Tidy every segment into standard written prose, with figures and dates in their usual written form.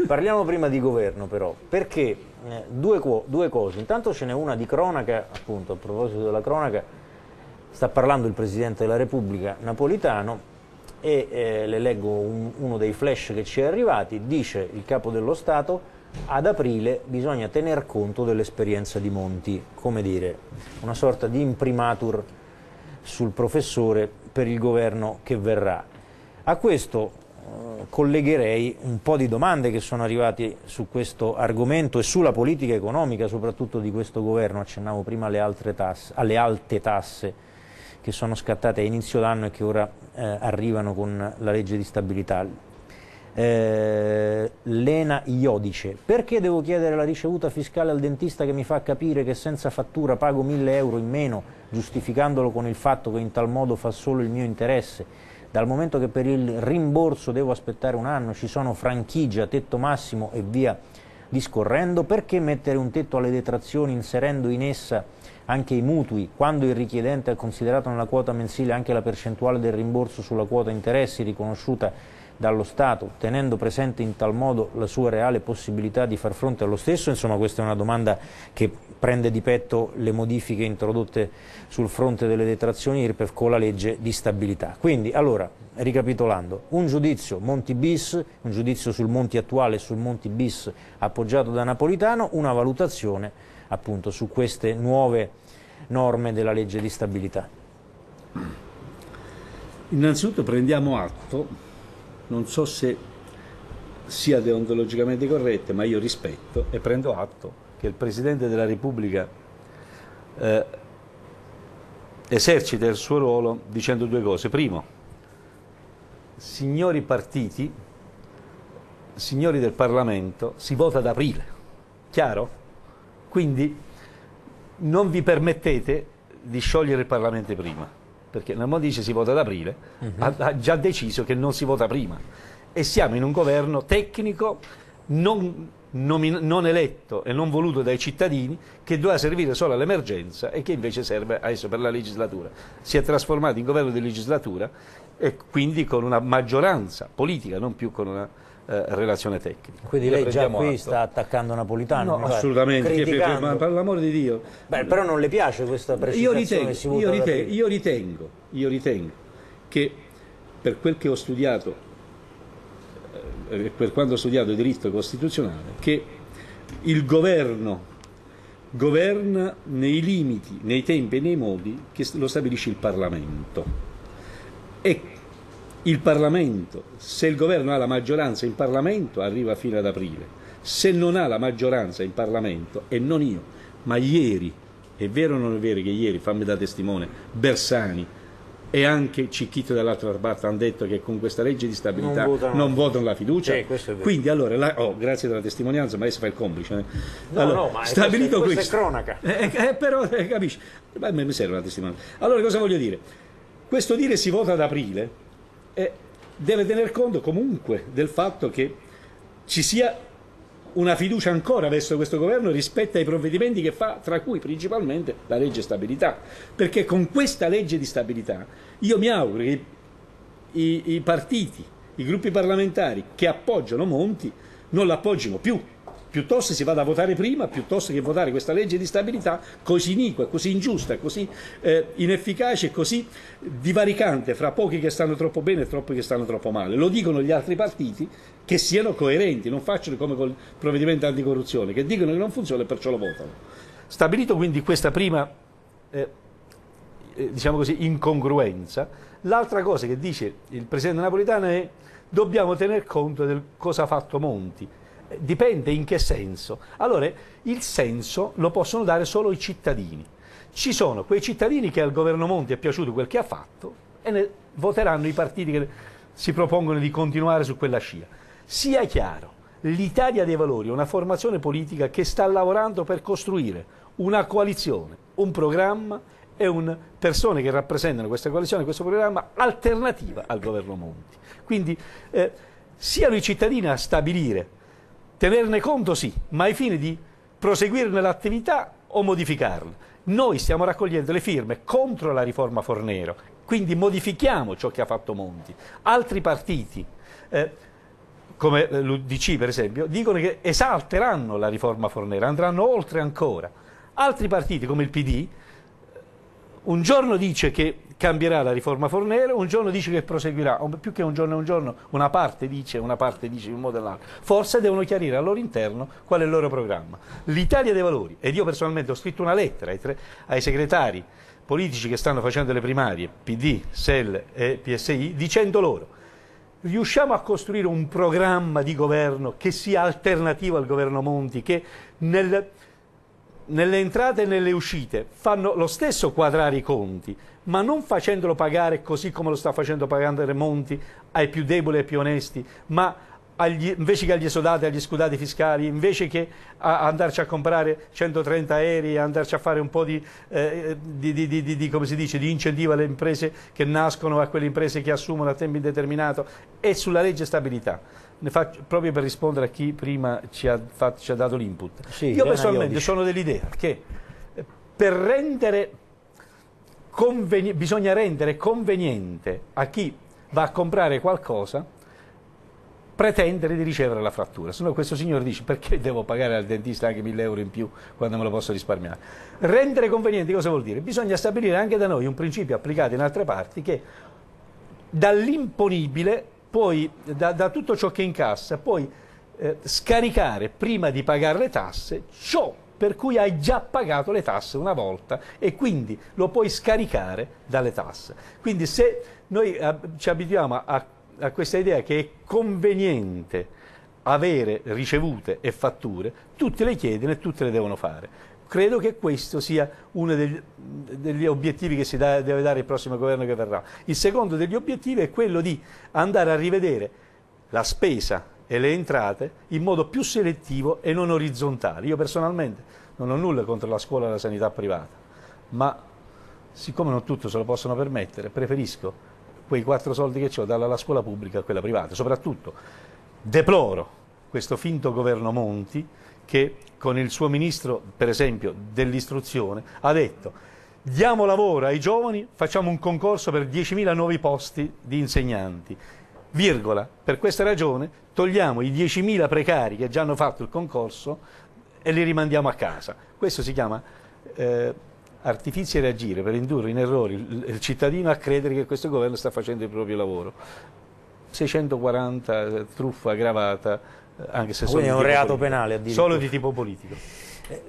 Parliamo prima di governo però, perché due cose. Intanto ce n'è una di cronaca, appunto, a proposito della cronaca, sta parlando il Presidente della Repubblica Napolitano e le leggo uno dei flash che ci è arrivati. Dice il Capo dello Stato: ad aprile bisogna tener conto dell'esperienza di Monti, come dire, una sorta di imprimatur sul professore per il governo che verrà. A questo collegherei un po' di domande che sono arrivate su questo argomento e sulla politica economica soprattutto di questo governo. Accennavo prima alle alte tasse che sono scattate a inizio d'anno e che ora arrivano con la legge di stabilità. Lena Iodice: perché devo chiedere la ricevuta fiscale al dentista che mi fa capire che senza fattura pago 1.000 euro in meno, giustificandolo con il fatto che in tal modo fa solo il mio interesse? Dal momento che per il rimborso devo aspettare un anno, ci sono franchigia, tetto massimo e via discorrendo, perché mettere un tetto alle detrazioni inserendo in essa anche i mutui, quando il richiedente ha considerato nella quota mensile anche la percentuale del rimborso sulla quota interessi riconosciuta dallo Stato, tenendo presente in tal modo la sua reale possibilità di far fronte allo stesso? Insomma, questa è una domanda che prende di petto le modifiche introdotte sul fronte delle detrazioni IRPEF con la legge di stabilità. Quindi, allora, ricapitolando, un giudizio Monti bis, un giudizio sul Monti attuale e sul Monti bis appoggiato da Napolitano, una valutazione appunto su queste nuove norme della legge di stabilità. Innanzitutto prendiamo atto, non so se sia deontologicamente corretto, ma io rispetto e prendo atto che il Presidente della Repubblica esercita il suo ruolo dicendo due cose. Primo, signori partiti, signori del Parlamento, si vota ad aprile, chiaro? Quindi non vi permettete di sciogliere il Parlamento prima, perché nel modo dice si vota ad aprile, ha già deciso che non si vota prima e siamo in un governo tecnico non eletto e non voluto dai cittadini, che doveva servire solo all'emergenza e che invece serve adesso per la legislatura. Si è trasformato in governo di legislatura e quindi con una maggioranza politica, non più con una relazione tecnica. Quindi lei già qui sta attaccando Napolitano? No, assolutamente, ma per l'amore di Dio. Beh, però non le piace questa precisazione? Io ritengo che per quel che ho studiato, per quanto ho studiato diritto costituzionale, che il governo governa nei limiti, nei tempi e nei modi che lo stabilisce il Parlamento. E il Parlamento, se il governo ha la maggioranza in Parlamento, arriva fino ad aprile. Se non ha la maggioranza in Parlamento, e non io, ma ieri, è vero o non è vero che ieri, fammi da testimone, Bersani e anche Cicchito dall'altra parte hanno detto che con questa legge di stabilità non votano la fiducia? Quindi allora, grazie della testimonianza, ma adesso fa il complice. Allora, ma stabilito questa è cronaca. Però capisci? Beh, mi serve una testimonianza. Allora cosa voglio dire? Questo dire si vota ad aprile deve tener conto comunque del fatto che ci sia una fiducia ancora verso questo governo rispetto ai provvedimenti che fa, tra cui principalmente la legge stabilità, perché con questa legge di stabilità io mi auguro che i partiti, i gruppi parlamentari che appoggiano Monti non l'appoggino più, piuttosto si vada a votare prima, piuttosto che votare questa legge di stabilità così iniqua, così ingiusta, così inefficace, così divaricante fra pochi che stanno troppo bene e troppi che stanno troppo male. Lo dicono gli altri partiti, che siano coerenti, non facciano come col provvedimento anticorruzione, che dicono che non funziona e perciò lo votano. Stabilito quindi questa prima, diciamo così, incongruenza, l'altra cosa che dice il Presidente Napolitano è: dobbiamo tener conto del cosa ha fatto Monti. Dipende in che senso. Allora, il senso lo possono dare solo i cittadini. Ci sono quei cittadini che al governo Monti è piaciuto quel che ha fatto e ne voteranno i partiti che si propongono di continuare su quella scia. Sia chiaro, l'Italia dei Valori è una formazione politica che sta lavorando per costruire una coalizione, un programma e persone che rappresentano questa coalizione, questo programma alternativa al governo Monti. Quindi siano i cittadini a stabilire. Tenerne conto sì, ma ai fini di proseguirne l'attività o modificarla. Noi stiamo raccogliendo le firme contro la riforma Fornero, quindi modifichiamo ciò che ha fatto Monti. Altri partiti come l'UDC per esempio, dicono che esalteranno la riforma Fornero, andranno oltre ancora. Altri partiti come il PD un giorno dice che cambierà la riforma Fornero, un giorno dice che proseguirà, o più che un giorno, una parte dice in un modo o nell'altro. Forse devono chiarire al loro interno qual è il loro programma. L'Italia dei Valori, ed io personalmente ho scritto una lettera ai segretari politici che stanno facendo le primarie, PD, SEL e PSI, dicendo loro: riusciamo a costruire un programma di governo che sia alternativo al governo Monti, che nelle entrate e nelle uscite fanno lo stesso quadrare i conti, ma non facendolo pagare così come lo sta facendo pagare Monti ai più deboli e ai più onesti, ma invece che agli esodati, agli scudati fiscali, invece che andarci a comprare 130 aerei, andarci a fare un po' come si dice, di incentivo alle imprese che nascono, a quelle imprese che assumono a tempo indeterminato, e sulla legge stabilità. Ne faccio, proprio per rispondere a chi prima ci ha dato l'input. Sì, io personalmente sono dell'idea che bisogna rendere conveniente a chi va a comprare qualcosa pretendere di ricevere la frattura. Se no questo signore dice: perché devo pagare al dentista anche 1.000 euro in più quando me lo posso risparmiare? Rendere conveniente cosa vuol dire? Bisogna stabilire anche da noi un principio applicato in altre parti, che dall'imponibile, poi da tutto ciò che incassa, puoi scaricare prima di pagare le tasse ciò per cui hai già pagato le tasse una volta, e quindi lo puoi scaricare dalle tasse. Quindi se noi ci abituiamo a questa idea che è conveniente avere ricevute e fatture, tutte le chiedono e tutte le devono fare. Credo che questo sia uno degli obiettivi che deve dare il prossimo governo che verrà. Il secondo degli obiettivi è quello di andare a rivedere la spesa e le entrate in modo più selettivo e non orizzontale. Io personalmente non ho nulla contro la scuola e la sanità privata, ma siccome non tutto se lo possono permettere, preferisco quei 4 soldi che ho darla alla scuola pubblica a quella privata. Soprattutto deploro questo finto governo Monti, che con il suo ministro, per esempio, dell'istruzione, ha detto: diamo lavoro ai giovani, facciamo un concorso per 10.000 nuovi posti di insegnanti, virgola, per questa ragione togliamo i 10.000 precari che già hanno fatto il concorso e li rimandiamo a casa. Questo si chiama artifici e reagire per indurre in errore il cittadino a credere che questo governo sta facendo il proprio lavoro. 640 truffa aggravata, anche se quindi è un reato penale addirittura. Solo di tipo politico.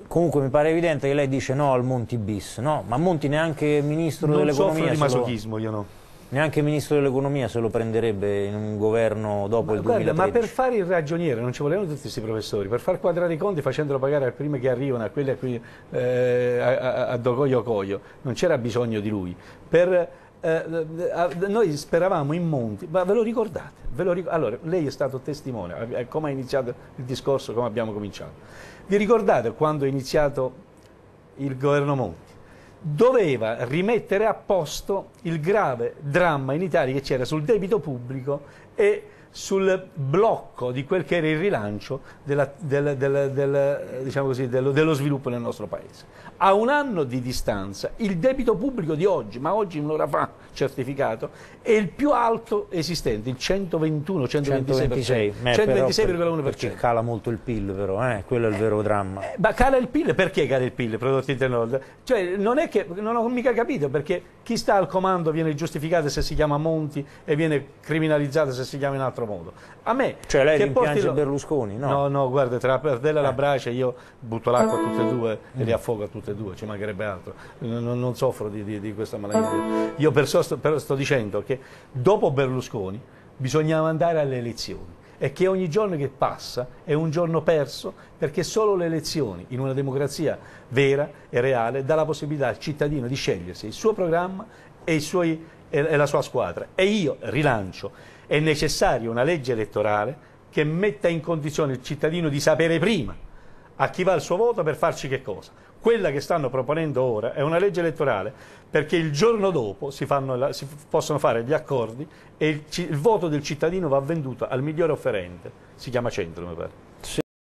Comunque mi pare evidente che lei dice no al Monti bis, no? Ma Monti neanche ministro dell'economia. Non soffro di masochismo, io no. Neanche ministro dell'economia se lo prenderebbe in un governo dopo il 2013. Ma per fare il ragioniere non ci volevano tutti questi professori, per far quadrare i conti facendolo pagare al primo che arrivano, a quelli a cui a Docoio Coio, non c'era bisogno di lui. Noi speravamo in Monti, ma ve lo ricordate? Allora, lei è stato testimone, come ha iniziato il discorso, come abbiamo cominciato. Vi ricordate quando è iniziato il governo Monti? Doveva rimettere a posto il grave dramma in Italia che c'era sul debito pubblico e sul blocco di quel che era il rilancio diciamo così, dello sviluppo nel nostro Paese. A un anno di distanza il debito pubblico di oggi, ma oggi un'ora fa certificato, è il più alto esistente, il 121-126%. 126,1%. Perché cala molto il PIL però, quello è il vero dramma. Ma cala il PIL, perché cala il PIL, prodotto interno lordo? Cioè non è che, non ho mica capito, perché chi sta al comando viene giustificato se si chiama Monti e viene criminalizzato se si chiama in altro modo. A me, cioè lei rimpiange Berlusconi? No, no, guarda, tra Pardella e la Brace io butto l'acqua a tutte e due e li affogo a tutte e due, ci mancherebbe altro. Non soffro di questa malattia. Io però sto dicendo che dopo Berlusconi bisognava andare alle elezioni e che ogni giorno che passa è un giorno perso, perché solo le elezioni in una democrazia vera e reale dà la possibilità al cittadino di scegliersi il suo programma e la sua squadra. E io rilancio: è necessaria una legge elettorale che metta in condizione il cittadino di sapere prima a chi va il suo voto per farci che cosa. Quella che stanno proponendo ora è una legge elettorale perché il giorno dopo si possono fare gli accordi e il voto del cittadino va venduto al migliore offerente. Si chiama centro, mi pare.